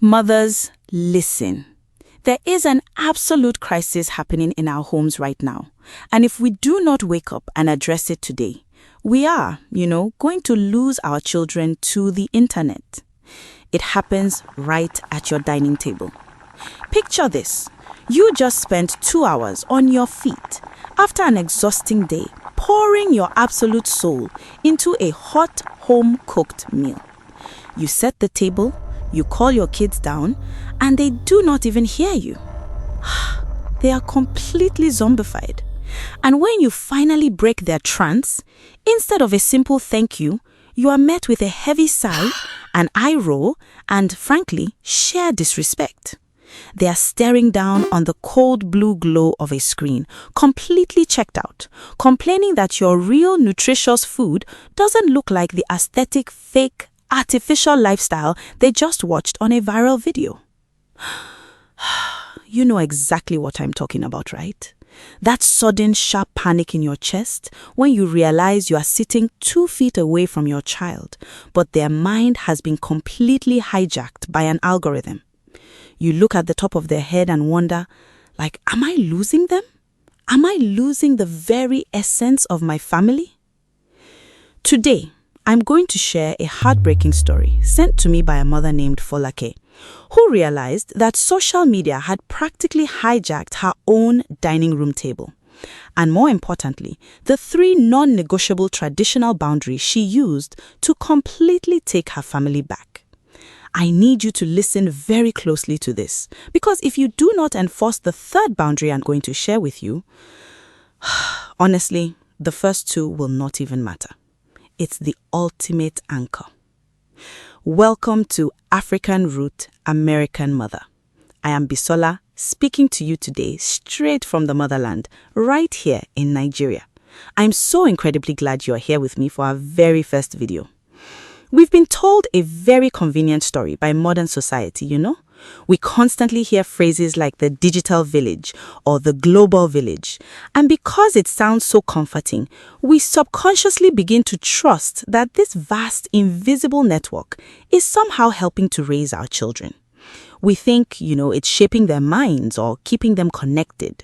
Mothers, listen. There is an absolute crisis happening in our homes right now. And if we do not wake up and address it today, we are, going to lose our children to the internet. It happens right at your dining table. Picture this. You just spent 2 hours on your feet after an exhausting day, pouring your absolute soul into a hot, home-cooked meal. You set the table, you call your kids down, and they do not even hear you. They are completely zombified. And when you finally break their trance, instead of a simple thank you, you are met with a heavy sigh, an eye roll, and frankly, sheer disrespect. They are staring down on the cold blue glow of a screen, completely checked out, complaining that your real nutritious food doesn't look like the aesthetic, fake, artificial lifestyle they just watched on a viral video. You know exactly what I'm talking about, right? That sudden sharp panic in your chest when you realize you are sitting 2 feet away from your child, but their mind has been completely hijacked by an algorithm. You look at the top of their head and wonder, am I losing them? Am I losing the very essence of my family? Today, I'm going to share a heartbreaking story sent to me by a mother named Foh-lah-keh, who realized that social media had practically hijacked her own dining room table. And more importantly, the 3 non-negotiable traditional boundaries she used to completely take her family back. I need you to listen very closely to this, because if you do not enforce the 3rd boundary I'm going to share with you, honestly, the first 2 will not even matter. It's the ultimate anchor. Welcome to African Root, American Mother. I am Bisola, speaking to you today straight from the motherland, right here in Nigeria. I'm so incredibly glad you're here with me for our very first video. We've been told a very convenient story by modern society, We constantly hear phrases like the digital village or the global village. And because it sounds so comforting, we subconsciously begin to trust that this vast, invisible network is somehow helping to raise our children. We think, it's shaping their minds or keeping them connected.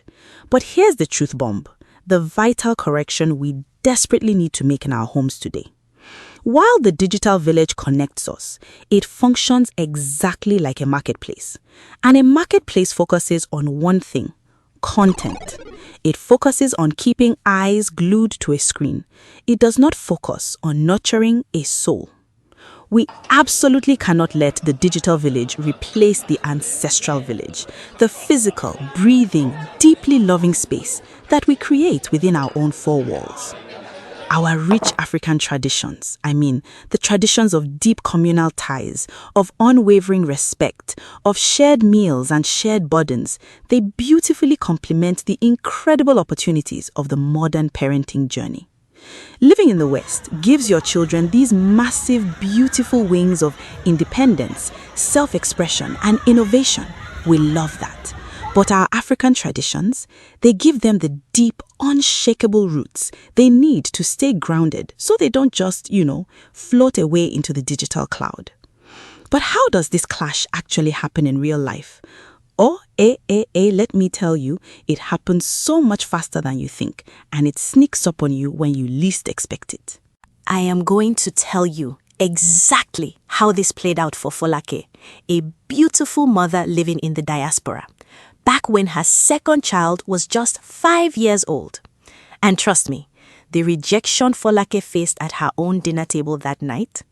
But here's the truth bomb, the vital correction we desperately need to make in our homes today. While the digital village connects us, it functions exactly like a marketplace. And a marketplace focuses on one thing: content. It focuses on keeping eyes glued to a screen. It does not focus on nurturing a soul. We absolutely cannot let the digital village replace the ancestral village, the physical, breathing, deeply loving space that we create within our own 4 walls. Our rich African traditions, the traditions of deep communal ties, of unwavering respect, of shared meals and shared burdens, they beautifully complement the incredible opportunities of the modern parenting journey. Living in the West gives your children these massive, beautiful wings of independence, self-expression, and innovation. We love that. But our African traditions, they give them the deep, unshakable roots they need to stay grounded so they don't just, float away into the digital cloud. But how does this clash actually happen in real life? Let me tell you, it happens so much faster than you think, and it sneaks up on you when you least expect it. I am going to tell you exactly how this played out for Foh-lah-keh, a beautiful mother living in the diaspora, back when her 2nd child was just 5 years old. And trust me, the rejection Foh-lah-keh faced at her own dinner table that night,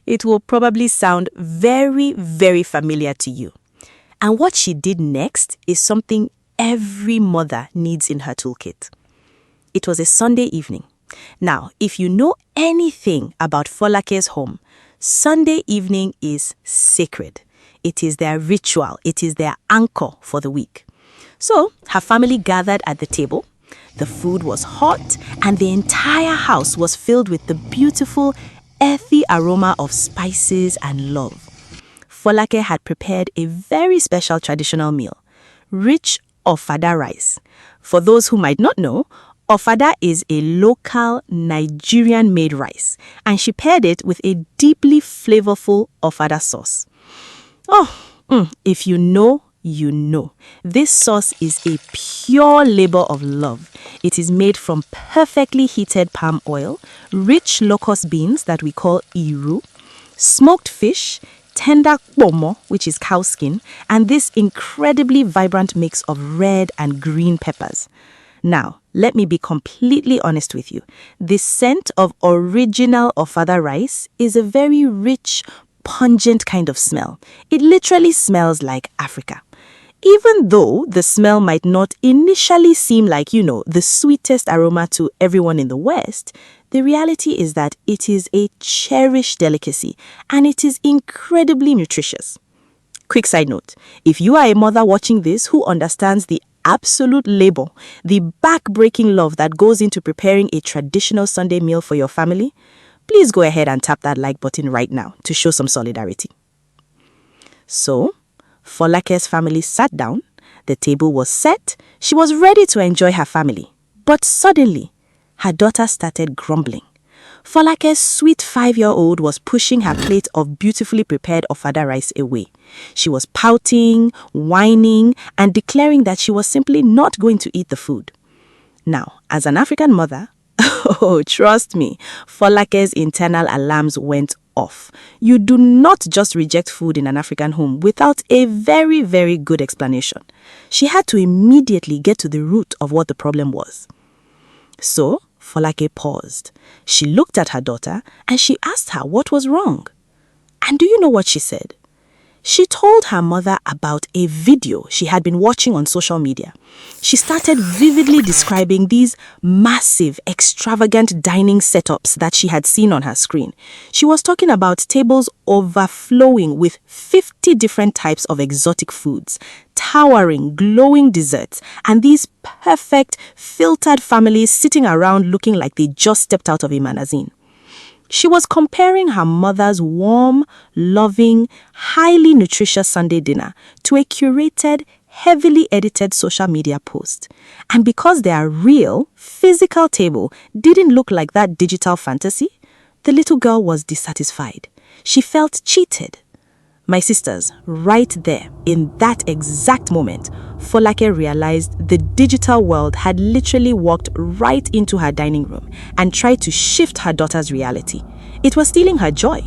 it will probably sound very, very familiar to you. And what she did next is something every mother needs in her toolkit. It was a Sunday evening. Now, if you know anything about Foh-lah-keh's home, Sunday evening is sacred. It is their ritual. It is their anchor for the week. So, her family gathered at the table. The food was hot, and the entire house was filled with the beautiful, earthy aroma of spices and love. Foh-lah-keh had prepared a very special traditional meal, rich ofada rice. For those who might not know, ofada is a local Nigerian-made rice, and she paired it with a deeply flavorful ofada sauce. Oh, If you know, you know. This sauce is a pure labor of love. It is made from perfectly heated palm oil, rich locust beans that we call iru, smoked fish, tender pomo, which is cow skin, and this incredibly vibrant mix of red and green peppers. Now, let me be completely honest with you. The scent of original Ofada rice is a very rich, pungent kind of smell. It literally smells like Africa. Even though the smell might not initially seem like, the sweetest aroma to everyone in the West, the reality is that it is a cherished delicacy and it is incredibly nutritious. Quick side note, if you are a mother watching this who understands the absolute labor, the back-breaking love that goes into preparing a traditional Sunday meal for your family, please go ahead and tap that like button right now to show some solidarity. So, Foh-lah-keh's family sat down, the table was set, she was ready to enjoy her family. But suddenly, her daughter started grumbling. Foh-lah-keh's sweet 5-year-old was pushing her plate of beautifully prepared Ofada rice away. She was pouting, whining, and declaring that she was simply not going to eat the food. Now, as an African mother, oh, trust me, Foh-lah-keh's internal alarms went off. You do not just reject food in an African home without a very, very good explanation. She had to immediately get to the root of what the problem was. So, Foh-lah-keh paused. She looked at her daughter and she asked her what was wrong. And do you know what she said? She told her mother about a video she had been watching on social media. She started vividly describing these massive, extravagant dining setups that she had seen on her screen. She was talking about tables overflowing with 50 different types of exotic foods, towering, glowing desserts, and these perfect, filtered families sitting around looking like they just stepped out of a magazine. She was comparing her mother's warm, loving, highly nutritious Sunday dinner to a curated, heavily edited social media post. And because their real, physical table didn't look like that digital fantasy, the little girl was dissatisfied. She felt cheated. My sisters, right there, in that exact moment, Foh-lah-keh realized the digital world had literally walked right into her dining room and tried to shift her daughter's reality. It was stealing her joy.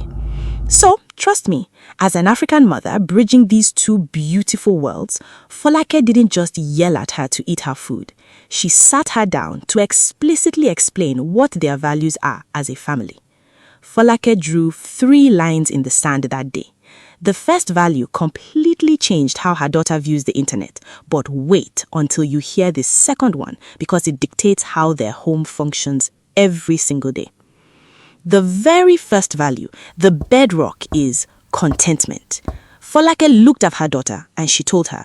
So, trust me, as an African mother bridging these two beautiful worlds, Foh-lah-keh didn't just yell at her to eat her food. She sat her down to explicitly explain what their values are as a family. Foh-lah-keh drew 3 lines in the sand that day. The first value completely changed how her daughter views the internet. But wait until you hear the second one because it dictates how their home functions every single day. The very first value, the bedrock, is contentment. Foh-lah-keh looked at her daughter and she told her,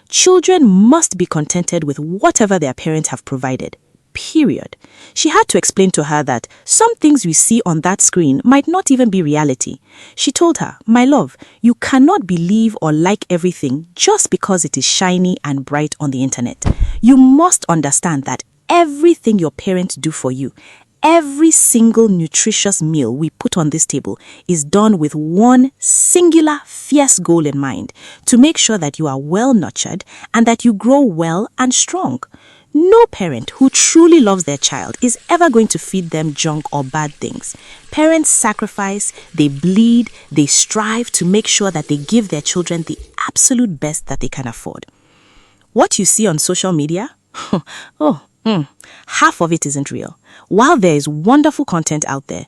children must be contented with whatever their parents have provided. Period. She had to explain to her that some things we see on that screen might not even be reality. She told her, "My love, you cannot believe or like everything just because it is shiny and bright on the internet. You must understand that everything your parents do for you, every single nutritious meal we put on this table is done with one singular, fierce goal in mind, to make sure that you are well nurtured and that you grow well and strong. No parent who truly loves their child is ever going to feed them junk or bad things. Parents sacrifice, they bleed, they strive to make sure that they give their children the absolute best that they can afford. What you see on social media? Half of it isn't real. While there is wonderful content out there,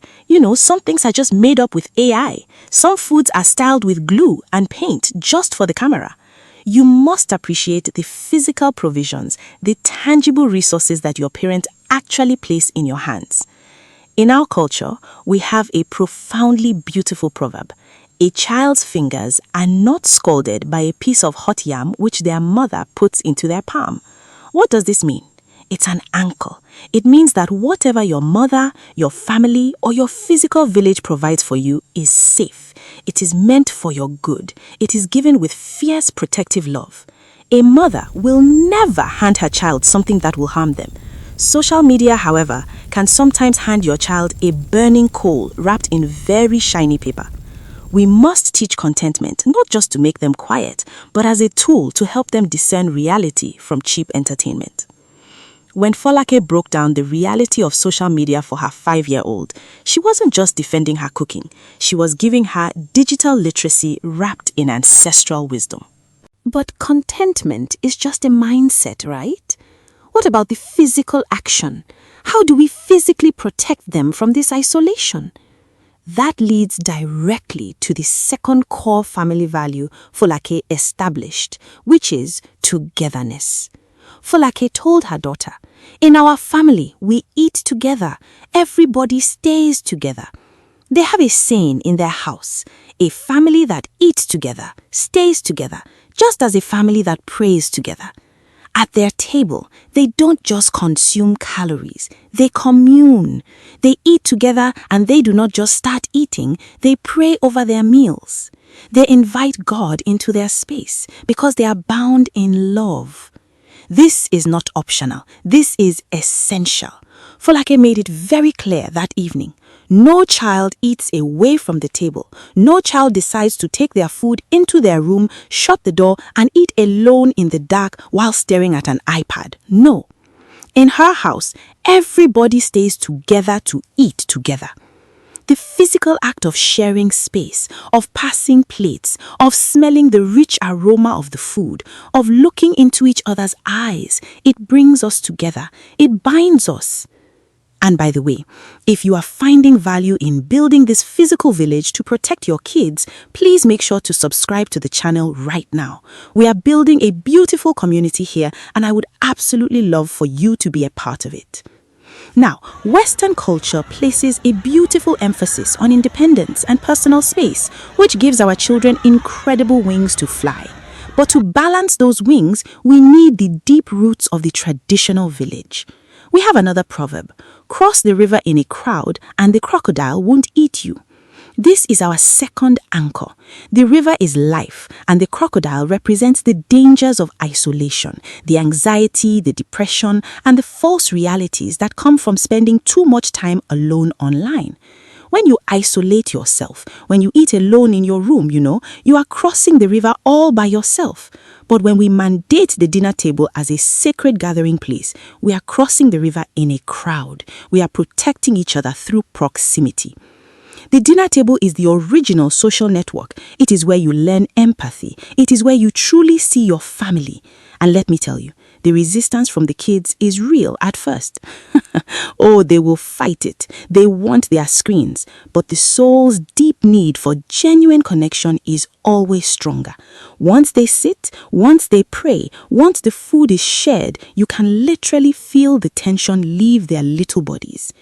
some things are just made up with AI. Some foods are styled with glue and paint just for the camera. You must appreciate the physical provisions, the tangible resources that your parents actually place in your hands. In our culture, we have a profoundly beautiful proverb. A child's fingers are not scalded by a piece of hot yam which their mother puts into their palm. What does this mean? It's an anchor. It means that whatever your mother, your family, or your physical village provides for you is safe. It is meant for your good. It is given with fierce protective love. A mother will never hand her child something that will harm them. Social media, however, can sometimes hand your child a burning coal wrapped in very shiny paper. We must teach contentment, not just to make them quiet, but as a tool to help them discern reality from cheap entertainment. When Foh-lah-keh broke down the reality of social media for her 5-year-old, she wasn't just defending her cooking, she was giving her digital literacy wrapped in ancestral wisdom. But contentment is just a mindset, right? What about the physical action? How do we physically protect them from this isolation? That leads directly to the second core family value Foh-lah-keh established, which is togetherness. Foh-lah-keh told her daughter, "In our family, we eat together. Everybody stays together." They have a saying in their house, "A family that eats together stays together, just as a family that prays together." At their table, they don't just consume calories, they commune. They eat together and they do not just start eating, they pray over their meals. They invite God into their space because they are bound in love. This is not optional, this is essential. Foh-lah-keh made it very clear that evening. No child eats away from the table. No child decides to take their food into their room, shut the door, and eat alone in the dark while staring at an iPad. No. In her house, everybody stays together to eat together. The physical act of sharing space, of passing plates, of smelling the rich aroma of the food, of looking into each other's eyes, it brings us together. It binds us. And by the way, if you are finding value in building this physical village to protect your kids, please make sure to subscribe to the channel right now. We are building a beautiful community here, and I would absolutely love for you to be a part of it. Now, Western culture places a beautiful emphasis on independence and personal space, which gives our children incredible wings to fly. But to balance those wings, we need the deep roots of the traditional village. We have another proverb: cross the river in a crowd and the crocodile won't eat you. This is our second anchor. The river is life, and the crocodile represents the dangers of isolation, the anxiety, the depression, and the false realities that come from spending too much time alone online. When you isolate yourself, when you eat alone in your room, you are crossing the river all by yourself. But when we mandate the dinner table as a sacred gathering place, we are crossing the river in a crowd. We are protecting each other through proximity. The dinner table is the original social network. It is where you learn empathy. It is where you truly see your family. And let me tell you, the resistance from the kids is real at first. Oh, they will fight it. They want their screens. But the soul's deep need for genuine connection is always stronger. Once they sit, once they pray, once the food is shared, you can literally feel the tension leave their little bodies.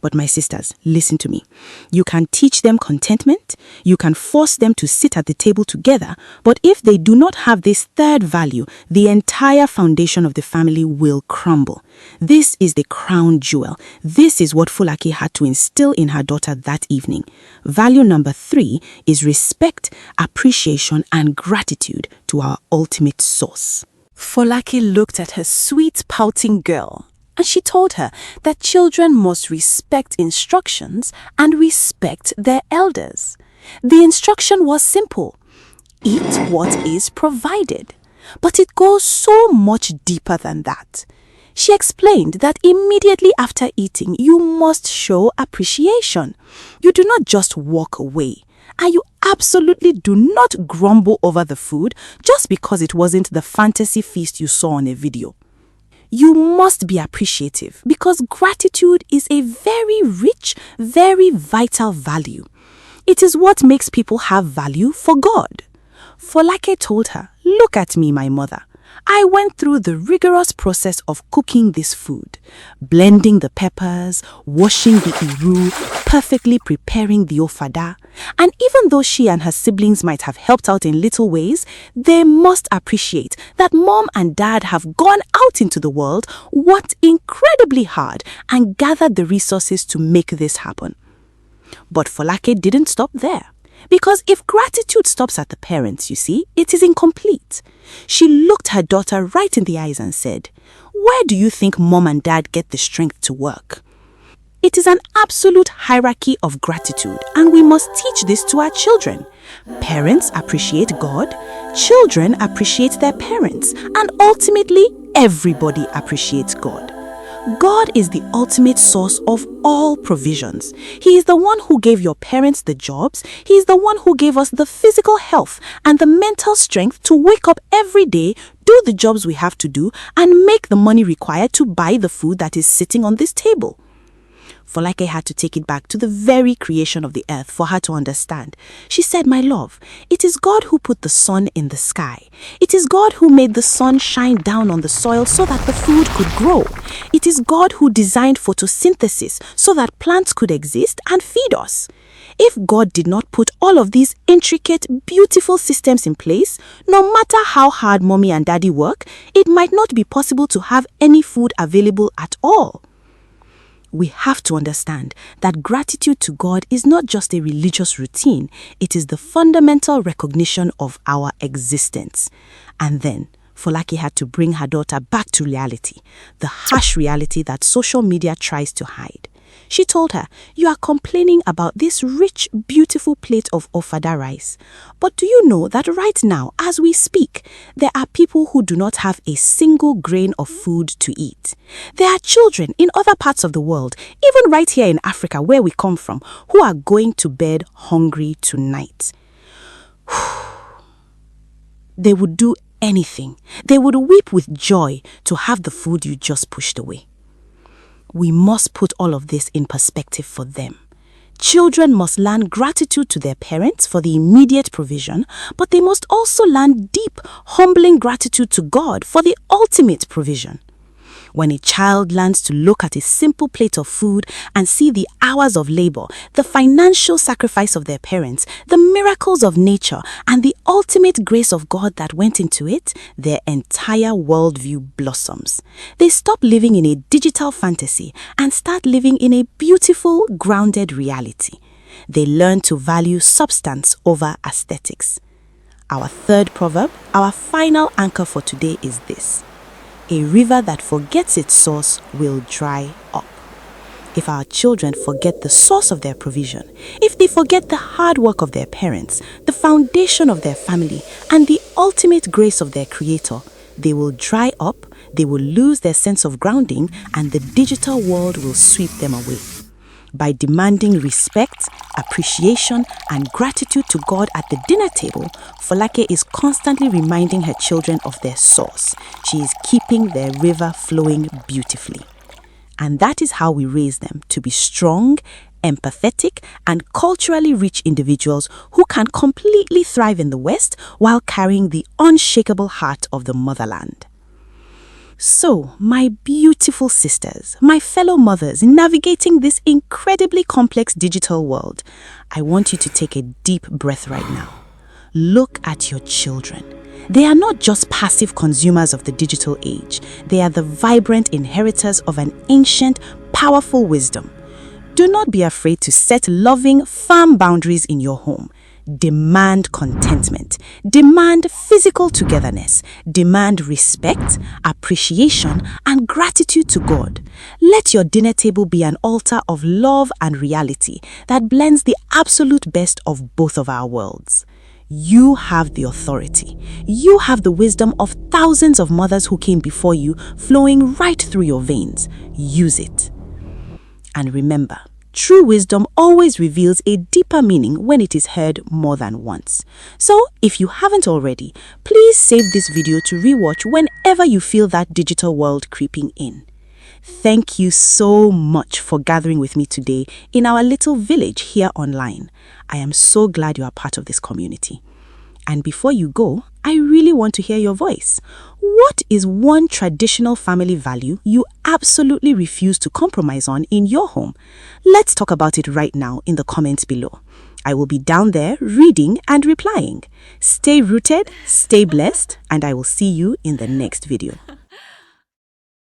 But my sisters, listen to me. You can teach them contentment, you can force them to sit at the table together, but if they do not have this third value, the entire foundation of the family will crumble. This is the crown jewel. This is what Foh-lah-keh had to instill in her daughter that evening. Value number 3 is respect, appreciation, and gratitude to our ultimate source. Foh-lah-keh looked at her sweet, pouting girl, and she told her that children must respect instructions and respect their elders. The instruction was simple: eat what is provided. But it goes so much deeper than that. She explained that immediately after eating, you must show appreciation. You do not just walk away. And you absolutely do not grumble over the food just because it wasn't the fantasy feast you saw on a video. You must be appreciative because gratitude is a very rich, very vital value. It is what makes people have value for God. Foh-lah-keh told her, "Look at me, my mother. I went through the rigorous process of cooking this food, blending the peppers, washing the iru, perfectly preparing the ofada. And even though she and her siblings might have helped out in little ways, they must appreciate that mom and dad have gone out into the world, worked incredibly hard, and gathered the resources to make this happen." But Foh-lah-keh didn't stop there. Because if gratitude stops at the parents, you see, it is incomplete. She looked her daughter right in the eyes and said, "Where do you think mom and dad get the strength to work?" It is an absolute hierarchy of gratitude, and we must teach this to our children. Parents appreciate God, children appreciate their parents, and ultimately, everybody appreciates God. God is the ultimate source of all provisions. He is the one who gave your parents the jobs. He is the one who gave us the physical health and the mental strength to wake up every day, do the jobs we have to do, and make the money required to buy the food that is sitting on this table. Foh-lah-keh had to take it back to the very creation of the earth for her to understand. She said, "My love, it is God who put the sun in the sky. It is God who made the sun shine down on the soil so that the food could grow. It is God who designed photosynthesis so that plants could exist and feed us. If God did not put all of these intricate, beautiful systems in place, no matter how hard mommy and daddy work, it might not be possible to have any food available at all." We have to understand that gratitude to God is not just a religious routine, it is the fundamental recognition of our existence. And then, Foh-lah-keh had to bring her daughter back to reality, the harsh reality that social media tries to hide. She told her, "You are complaining about this rich, beautiful plate of ofada rice. But do you know that right now, as we speak, there are people who do not have a single grain of food to eat? There are children in other parts of the world, even right here in Africa where we come from, who are going to bed hungry tonight." They would do anything. They would weep with joy to have the food you just pushed away. We must put all of this in perspective for them. Children must learn gratitude to their parents for the immediate provision, but they must also learn deep, humbling gratitude to God for the ultimate provision. When a child learns to look at a simple plate of food and see the hours of labor, the financial sacrifice of their parents, the miracles of nature, and the ultimate grace of God that went into it, their entire worldview blossoms. They stop living in a digital fantasy and start living in a beautiful, grounded reality. They learn to value substance over aesthetics. Our third proverb, our final anchor for today is this: "A river that forgets its source will dry up." If our children forget the source of their provision, if they forget the hard work of their parents, the foundation of their family, and the ultimate grace of their Creator, they will dry up, they will lose their sense of grounding, and the digital world will sweep them away. By demanding respect, appreciation, and gratitude to God at the dinner table, Foh-lah-keh is constantly reminding her children of their source. She is keeping their river flowing beautifully. And that is how we raise them to be strong, empathetic, and culturally rich individuals who can completely thrive in the West while carrying the unshakable heart of the motherland. So, my beautiful sisters, my fellow mothers navigating this incredibly complex digital world, I want you to take a deep breath right now. Look at your children. They are not just passive consumers of the digital age. They are the vibrant inheritors of an ancient, powerful wisdom. Do not be afraid to set loving, firm boundaries in your home. Demand contentment, demand physical togetherness, demand respect, appreciation, and gratitude to God. Let your dinner table be an altar of love and reality that blends the absolute best of both of our worlds. You have the authority. You have the wisdom of thousands of mothers who came before you flowing right through your veins. Use it. And remember, true wisdom always reveals a deeper meaning when it is heard more than once. So, if you haven't already, please save this video to rewatch whenever you feel that digital world creeping in. Thank you so much for gathering with me today in our little village here online. I am so glad you are part of this community. And before you go, I really want to hear your voice. What is one traditional family value you absolutely refuse to compromise on in your home? Let's talk about it right now in the comments below. I will be down there reading and replying. Stay rooted, stay blessed, and I will see you in the next video.